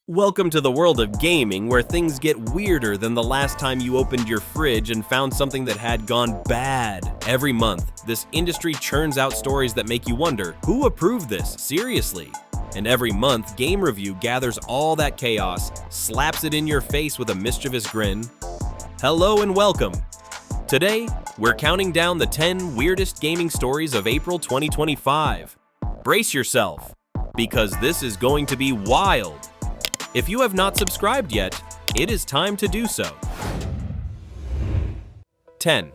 Welcome to the world of gaming, where things get weirder than the last time you opened your fridge and found something that had gone bad. Every month, this industry churns out stories that make you wonder, who approved this? Seriously? And every month, Game Review gathers all that chaos, slaps it in your face with a mischievous grin. Hello and welcome. Today, we're counting down the 10 weirdest gaming stories of April 2025. Brace yourself, because this is going to be wild. If you have not subscribed yet, it is time to do so. 10.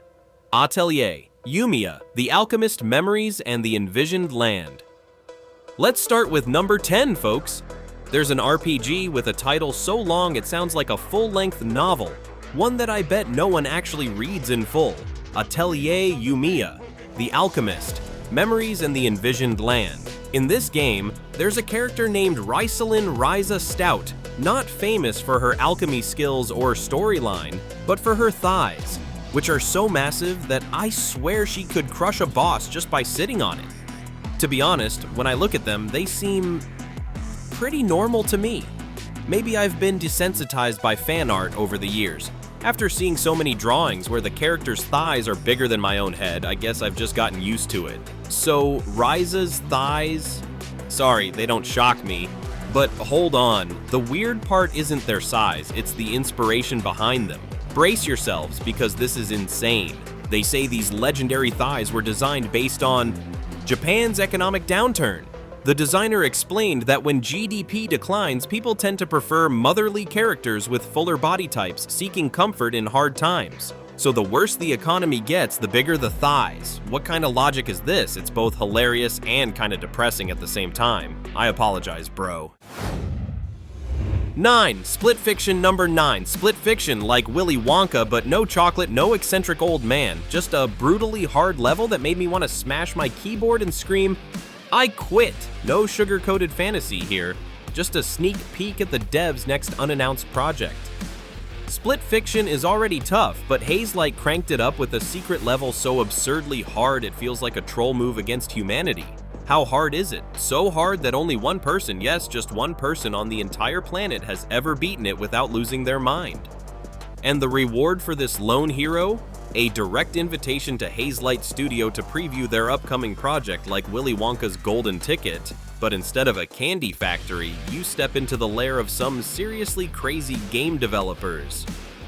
Atelier, YumiaThe Alchemist Memories and the Envisioned Land. Let's start with number 10, folks. There's an RPG with a title so long it sounds like a full-length novel, one that I bet no one actually reads in full. Atelier YumiaThe Alchemist, Memories and the Envisioned Land. In this game, there's a character named Ryza Stout, not famous for her alchemy skills or storyline, but for her thighs, which are so massive that I swear she could crush a boss just by sitting on it. To be honest, when I look at them, they seem pretty normal to me. Maybe I've been desensitized by fan art over the years. After seeing so many drawings where the character's thighs are bigger than my own head, I guess I've just gotten used to it. So, Ryza's thighs? Sorry, they don't shock me. But hold on, the weird part isn't their size, it's the inspiration behind them. Brace yourselves, because this is insane. They say these legendary thighs were designed based on Japan's economic downturn. The designer explained that when GDP declines, people tend to prefer motherly characters with fuller body types, seeking comfort in hard times. So the worse the economy gets, the bigger the thighs. What kind of logic is this? It's both hilarious and kind of depressing at the same time. I apologize, bro. 9. Split Fiction number 9. Split Fiction like Willy Wonka, but no chocolate, no eccentric old man. Just a brutally hard level that made me want to smash my keyboard and scream, I quit! No sugar-coated fantasy here, just a sneak peek at the dev's next unannounced project. Split Fiction is already tough, but Hazelight cranked it up with a secret level so absurdly hard it feels like a troll move against humanity. How hard is it? So hard that only one person, yes, just one person on the entire planet has ever beaten it without losing their mind. And the reward for this lone hero? A direct invitation to Hazelight Studio to preview their upcoming project like Willy Wonka's Golden Ticket, but instead of a candy factory, you step into the lair of some seriously crazy game developers.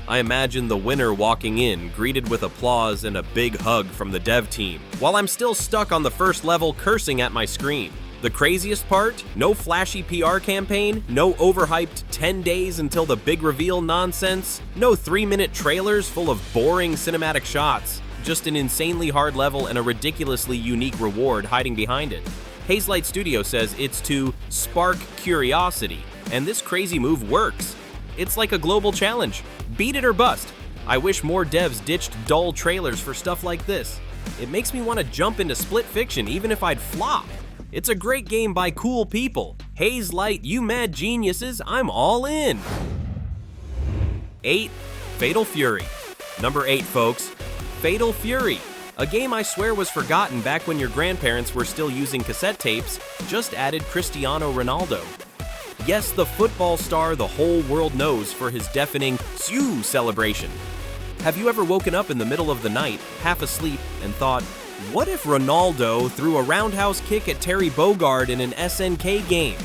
I imagine the winner walking in, greeted with applause and a big hug from the dev team, while I'm still stuck on the first level cursing at my screen. The craziest part? No flashy PR campaign, no overhyped 10 days until the big reveal nonsense, no 3-minute trailers full of boring cinematic shots, just an insanely hard level and a ridiculously unique reward hiding behind it. Hazelight Studio says it's to spark curiosity, and this crazy move works. It's like a global challenge. Beat it or bust. I wish more devs ditched dull trailers for stuff like this. It makes me want to jump into Split Fiction even if I'd flop. It's a great game by cool people. Hazelight, you mad geniuses, I'm all in. 8. Fatal Fury. Number 8, folks. Fatal Fury. A game I swear was forgotten back when your grandparents were still using cassette tapes, just added Cristiano Ronaldo. Yes, the football star the whole world knows for his deafening "Siu" celebration. Have you ever woken up in the middle of the night, half asleep, and thought, what if Ronaldo threw a roundhouse kick at Terry Bogard in an SNK game?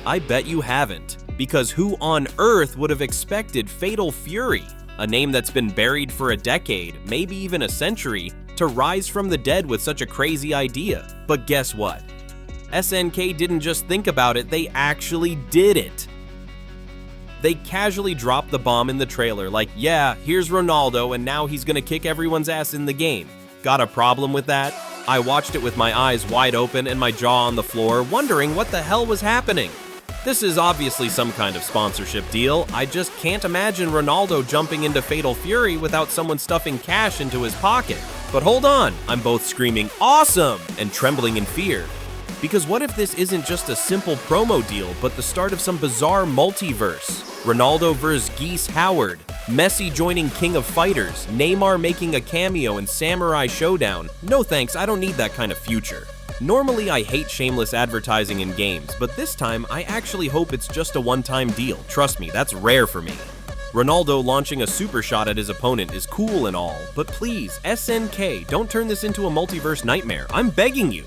I bet you haven't, because who on earth would have expected Fatal Fury, a name that's been buried for a decade, maybe even a century, to rise from the dead with such a crazy idea? But guess what? SNK didn't just think about it, they actually did it. They casually dropped the bomb in the trailer like, yeah, here's Ronaldo and now he's gonna kick everyone's ass in the game. Got a problem with that? I watched it with my eyes wide open and my jaw on the floor, wondering what the hell was happening. This is obviously some kind of sponsorship deal. I just can't imagine Ronaldo jumping into Fatal Fury without someone stuffing cash into his pocket. But hold on, I'm both screaming awesome and trembling in fear. Because what if this isn't just a simple promo deal, but the start of some bizarre multiverse? Ronaldo vs. Geese Howard, Messi joining King of Fighters, Neymar making a cameo in Samurai Showdown. No thanks, I don't need that kind of future. Normally I hate shameless advertising in games, but this time I actually hope it's just a one-time deal. Trust me, that's rare for me. Ronaldo launching a super shot at his opponent is cool and all, but please, SNK, don't turn this into a multiverse nightmare. I'm begging you.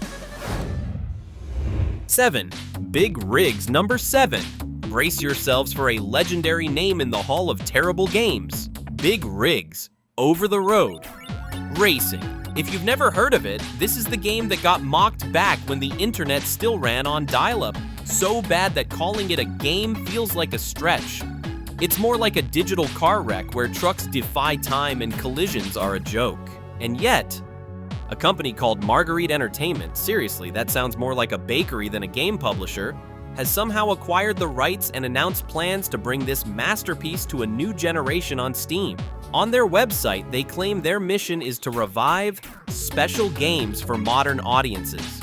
7. Big Rigs number 7. Brace yourselves for a legendary name in the Hall of Terrible Games. Big Rigs. Over the road. Racing. If you've never heard of it, this is the game that got mocked back when the internet still ran on dial-up. So bad that calling it a game feels like a stretch. It's more like a digital car wreck where trucks defy time and collisions are a joke. And yet, a company called Marguerite Entertainment, seriously, that sounds more like a bakery than a game publisher, has somehow acquired the rights and announced plans to bring this masterpiece to a new generation on Steam. On their website, they claim their mission is to revive special games for modern audiences.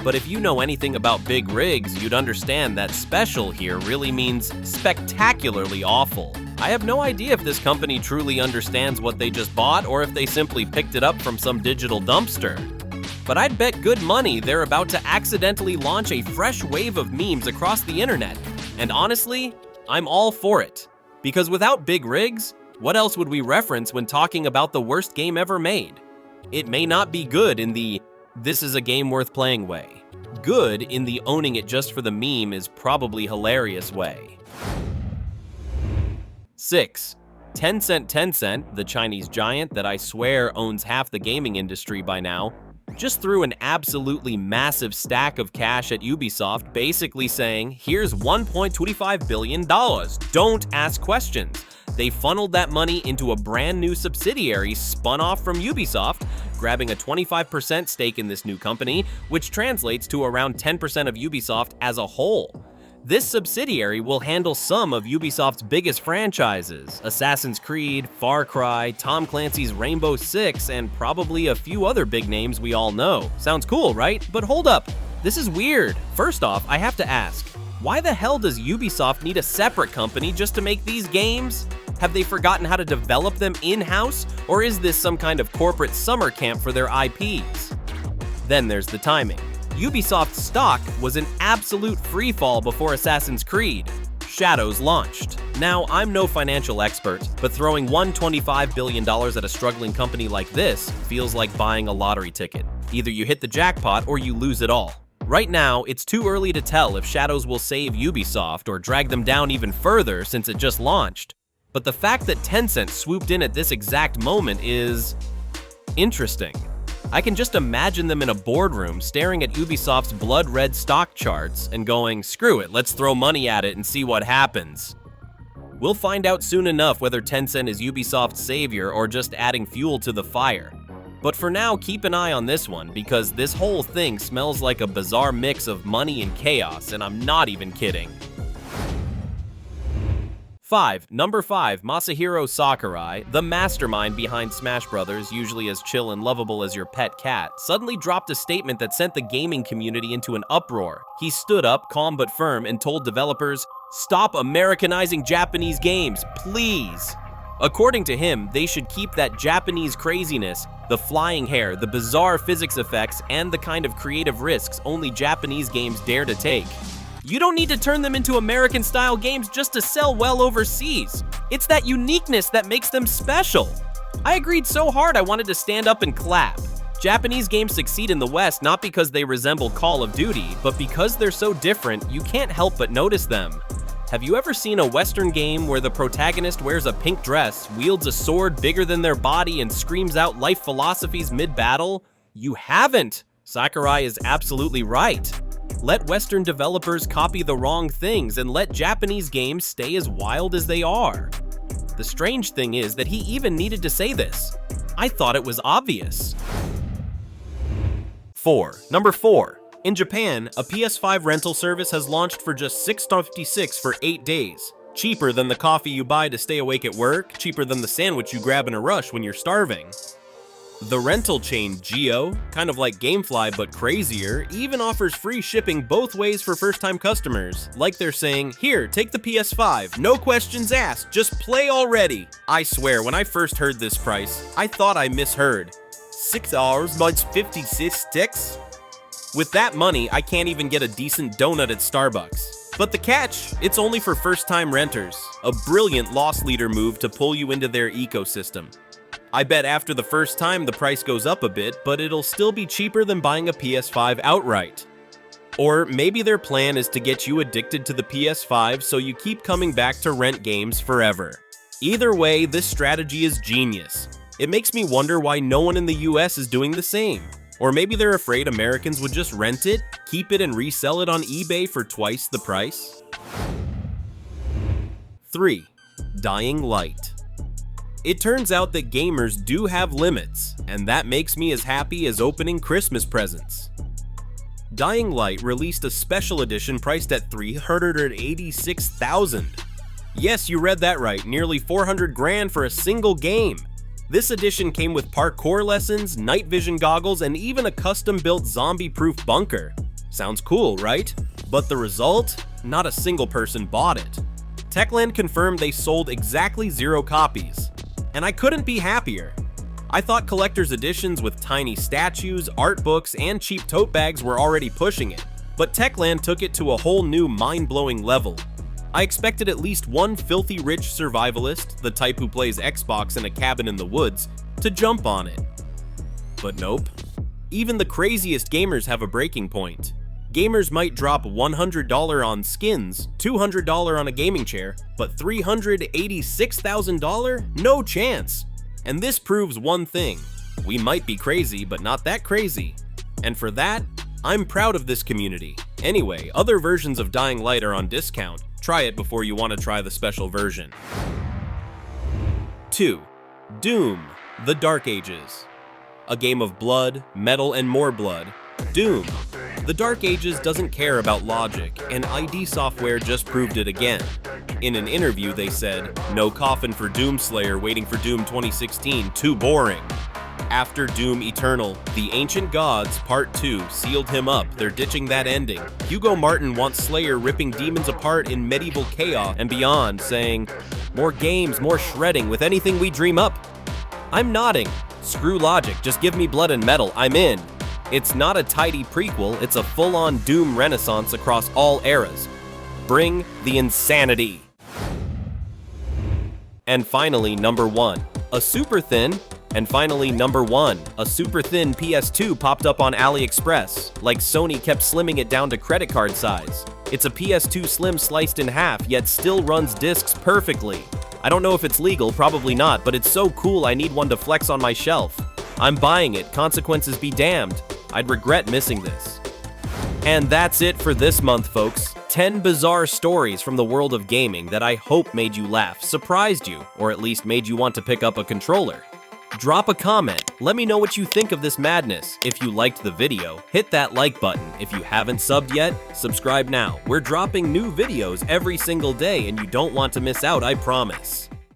But if you know anything about Big Rigs, you'd understand that special here really means spectacularly awful. I have no idea if this company truly understands what they just bought or if they simply picked it up from some digital dumpster. But I'd bet good money they're about to accidentally launch a fresh wave of memes across the internet. And honestly, I'm all for it. Because without Big Rigs, what else would we reference when talking about the worst game ever made? It may not be good in the "this is a game worth playing" way. Good in the owning it just for the meme is probably hilarious way. 6. Tencent, the Chinese giant that I swear owns half the gaming industry by now, just threw an absolutely massive stack of cash at Ubisoft, basically saying, here's $1.25 billion, don't ask questions. They funneled that money into a brand new subsidiary spun off from Ubisoft, grabbing a 25% stake in this new company, which translates to around 10% of Ubisoft as a whole. This subsidiary will handle some of Ubisoft's biggest franchises: Assassin's Creed, Far Cry, Tom Clancy's Rainbow Six, and probably a few other big names we all know. Sounds cool, right? But hold up, this is weird. First off, I have to ask, why the hell does Ubisoft need a separate company just to make these games? Have they forgotten how to develop them in-house, or is this some kind of corporate summer camp for their IPs? Then there's the timing. Ubisoft's stock was an absolute freefall before Assassin's Creed. Shadows launched. Now, I'm no financial expert, but throwing $125 billion at a struggling company like this feels like buying a lottery ticket. Either you hit the jackpot or you lose it all. Right now, it's too early to tell if Shadows will save Ubisoft or drag them down even further since it just launched. But the fact that Tencent swooped in at this exact moment is interesting. I can just imagine them in a boardroom staring at Ubisoft's blood-red stock charts and going, screw it, let's throw money at it and see what happens. We'll find out soon enough whether Tencent is Ubisoft's savior or just adding fuel to the fire. But for now, keep an eye on this one, because this whole thing smells like a bizarre mix of money and chaos, and I'm not even kidding. 5. Number 5, Masahiro Sakurai, the mastermind behind Smash Bros., usually as chill and lovable as your pet cat, suddenly dropped a statement that sent the gaming community into an uproar. He stood up, calm but firm, and told developers, "Stop Americanizing Japanese games, please." According to him, they should keep that Japanese craziness, the flying hair, the bizarre physics effects, and the kind of creative risks only Japanese games dare to take. You don't need to turn them into American-style games just to sell well overseas. It's that uniqueness that makes them special. I agreed so hard I wanted to stand up and clap. Japanese games succeed in the West not because they resemble Call of Duty, but because they're so different, you can't help but notice them. Have you ever seen a Western game where the protagonist wears a pink dress, wields a sword bigger than their body, and screams out life philosophies mid-battle? You haven't! Sakurai is absolutely right. Let Western developers copy the wrong things and let Japanese games stay as wild as they are. The strange thing is that he even needed to say this. I thought it was obvious. 4. Number 4. In Japan, a PS5 rental service has launched for just $6.56 for 8 days. Cheaper than the coffee you buy to stay awake at work, cheaper than the sandwich you grab in a rush when you're starving. The rental chain Geo, kind of like Gamefly but crazier, even offers free shipping both ways for first-time customers. Like they're saying, here, take the PS5, no questions asked, just play already. I swear, when I first heard this price, I thought I misheard. $6 minus 56 sticks? With that money, I can't even get a decent donut at Starbucks. But the catch, it's only for first-time renters. A brilliant loss leader move to pull you into their ecosystem. I bet after the first time the price goes up a bit, but it'll still be cheaper than buying a PS5 outright. Or maybe their plan is to get you addicted to the PS5 so you keep coming back to rent games forever. Either way, this strategy is genius. It makes me wonder why no one in the US is doing the same. Or maybe they're afraid Americans would just rent it, keep it, and resell it on eBay for twice the price? 3. Dying Light. It turns out that gamers do have limits, and that makes me as happy as opening Christmas presents. Dying Light released a special edition priced at $386,000. Yes, you read that right, nearly 400 grand for a single game. This edition came with parkour lessons, night vision goggles, and even a custom-built zombie-proof bunker. Sounds cool, right? But the result? Not a single person bought it. Techland confirmed they sold exactly 0 copies. And I couldn't be happier. I thought collector's editions with tiny statues, art books, and cheap tote bags were already pushing it, but Techland took it to a whole new mind-blowing level. I expected at least one filthy rich survivalist, the type who plays Xbox in a cabin in the woods, to jump on it. But nope. Even the craziest gamers have a breaking point. Gamers might drop $100 on skins, $200 on a gaming chair, but $386,000? No chance! And this proves one thing. We might be crazy, but not that crazy. And for that, I'm proud of this community. Anyway, other versions of Dying Light are on discount. Try it before you want to try the special version. 2. Doom: The Dark Ages. A game of blood, metal, and more blood. Doom. The Dark Ages doesn't care about logic, and ID Software just proved it again. In an interview, they said, "No coffin for Doomslayer waiting for Doom 2016, too boring." After Doom Eternal, The Ancient Gods Part 2 sealed him up. They're ditching that ending. Hugo Martin wants Slayer ripping demons apart in medieval chaos and beyond, saying, "More games, more shredding with anything we dream up." I'm nodding. Screw logic, just give me blood and metal, I'm in. It's not a tidy prequel, it's a full-on Doom renaissance across all eras. Bring the insanity. And finally, number 1, a super thin PS2 popped up on AliExpress, like Sony kept slimming it down to credit card size. It's a PS2 Slim sliced in half, yet still runs discs perfectly. I don't know if it's legal, probably not, but it's so cool I need one to flex on my shelf. I'm buying it, consequences be damned. I'd regret missing this. And that's it for this month, folks. 10 bizarre stories from the world of gaming that I hope made you laugh, surprised you, or at least made you want to pick up a controller. Drop a comment, let me know what you think of this madness. If you liked the video, hit that like button. If you haven't subbed yet, subscribe now. We're dropping new videos every single day and you don't want to miss out, I promise.